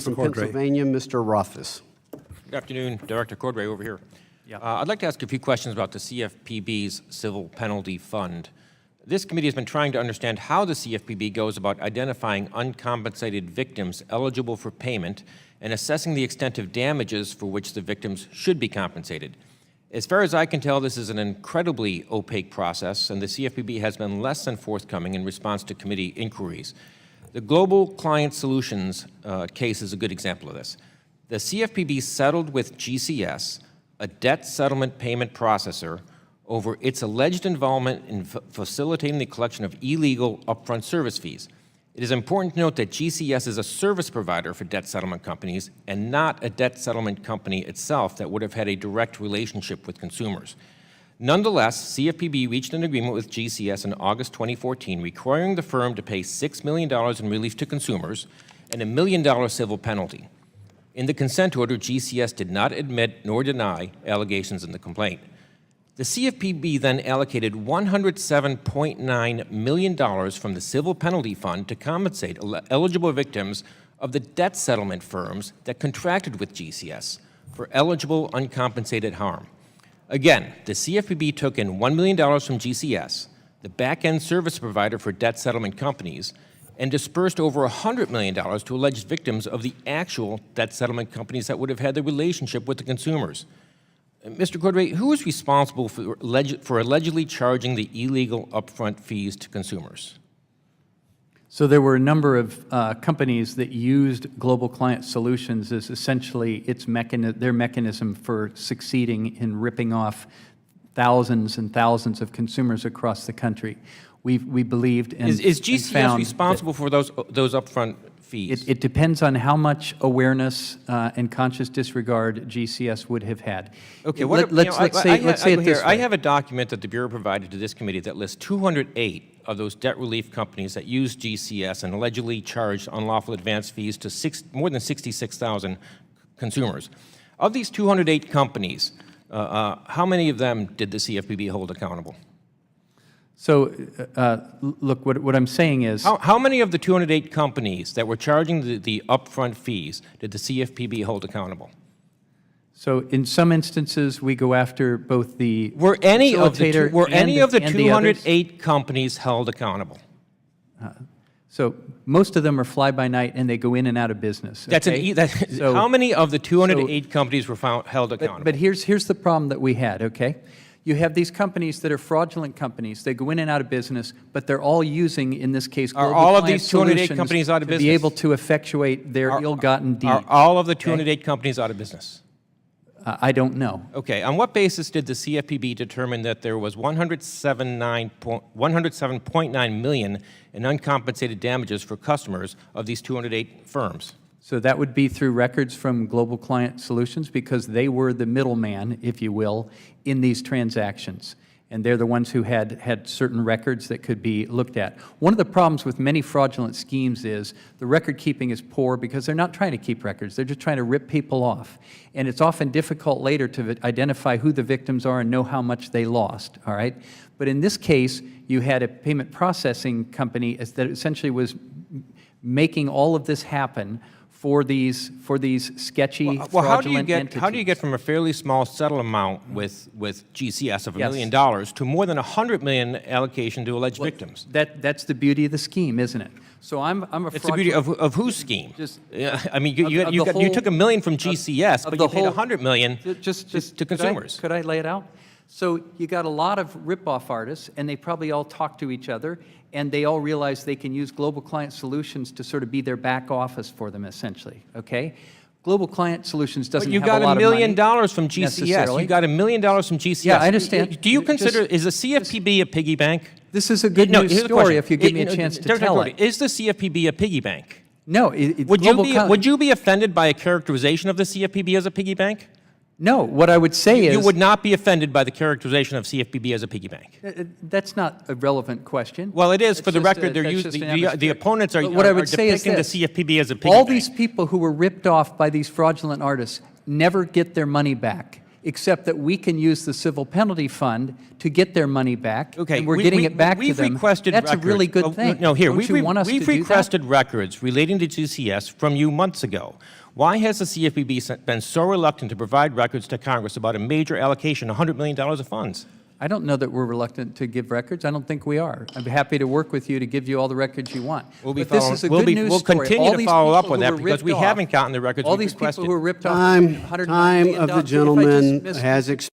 From Pennsylvania, Mr. Rothfus. Good afternoon, Director Cordray over here. I'd like to ask a few questions about the CFPB's Civil Penalty Fund. This committee has been trying to understand how the CFPB goes about identifying uncompensated victims eligible for payment and assessing the extent of damages for which the victims should be compensated. As far as I can tell, this is an incredibly opaque process, and the CFPB has been less than forthcoming in response to committee inquiries. The Global Client Solutions case is a good example of this. The CFPB settled with GCS, a debt settlement payment processor, over its alleged involvement in facilitating the collection of illegal upfront service fees. It is important to note that GCS is a service provider for debt settlement companies and not a debt settlement company itself that would have had a direct relationship with consumers. Nonetheless, CFPB reached an agreement with GCS in August 2014 requiring the firm to pay $6 million in relief to consumers and a $1 million civil penalty. In the consent order, GCS did not admit nor deny allegations in the complaint. The CFPB then allocated $107.9 million from the Civil Penalty Fund to compensate eligible victims of the debt settlement firms that contracted with GCS for eligible uncompensated harm. Again, the CFPB took in $1 million from GCS, the back-end service provider for debt settlement companies, and dispersed over $100 million to alleged victims of the actual debt settlement companies that would have had the relationship with the consumers. Mr. Cordray, who is responsible for allegedly charging the illegal upfront fees to consumers? So there were a number of companies that used Global Client Solutions as essentially their mechanism for succeeding in ripping off thousands and thousands of consumers across the country. We believed and is GCS found responsible for those upfront fees? It depends on how much awareness and conscious disregard GCS would have had. Okay, let's say it this way. I have a document that the Bureau provided to this committee that lists 208 of those debt relief companies that used GCS and allegedly charged unlawful advance fees to more than 66,000 consumers. Of these 208 companies, how many of them did the CFPB hold accountable? So, look, what I'm saying is... How many of the 208 companies that were charging the upfront fees did the CFPB hold accountable? So, in some instances, we go after both the Were any of the 208 the companies held accountable? So, most of them are fly-by-night, and they go in and out of business. Okay? So, how many of the 208 companies were held accountable? But here's the problem that we had, okay? You have these companies that are fraudulent companies. They go in and out of business, but they're all using, in this case, Global Are all of Client these 208 Solutions companies out of business? to be able to effectuate their ill-gotten deeds. Are all of the 208 companies out of business? I don't know. Okay. On what basis did the CFPB determine that there was $107.9 million in uncompensated damages for customers of these 208 firms? So that would be through records from Global Client Solutions because they were the middleman, if you will, in these transactions. And they're the ones who had certain records that could be looked at. One of the problems with many fraudulent schemes is the record keeping is poor because they're not trying to keep records. They're just trying to rip people off. And it's often difficult later to identify who the victims are and know how much they lost, all right? But in this case, you had a payment processing company that essentially was making all of this happen for these sketchy, fraudulent entities. How do you get from a fairly small settle amount with GCS of $1 million to more than $100 million allocation to alleged victims? That's the beauty of the scheme, isn't it? So I'm a It's the beauty of whose scheme? I mean, you took $1 million from GCS, but you paid $100 million to consumers. Could I lay it out? So you got a lot of rip-off artists, and they probably all talk to each other, and they all realize they can use Global Client Solutions to sort of be their back office for them, essentially, okay? Global Client Solutions doesn't have a lot of money. But you got $1 million from GCS. You got $1 million from GCS. Yeah, I understand. Do you consider, is the CFPB a piggy bank? This is a good news story if you give me a chance to tell it. Is the CFPB a piggy bank? No. Would you be offended by a characterization of the CFPB as a piggy bank? No, what I would say is... You would not be offended by the characterization of CFPB as a piggy bank? That's not a relevant question. Well, it is. For the record, the opponents are depicting the CFPB as a piggy bank. All these people who were ripped off by these fraudulent artists never get their money back. except that we can use the civil penalty fund to get their money back. Okay, And we're getting it back to we've them. requested That's records. a really good Oh, thing. No, here, Don't you want us to we've do that? requested records relating to GCS from you months ago. Why has the CFPB been so reluctant to provide records to Congress about a major allocation, $100 million of funds? I don't know that we're reluctant to give records. I don't think we are. I'd be happy to work with you to give you all the records you want. We'll be But this following- is a we'll good be- news we'll story. continue All to these follow up people with who that were because ripped we off- haven't gotten the records All we've these people requested. who were ripped off. Time, $109 time million. of the If I just gentleman miss has this. expired.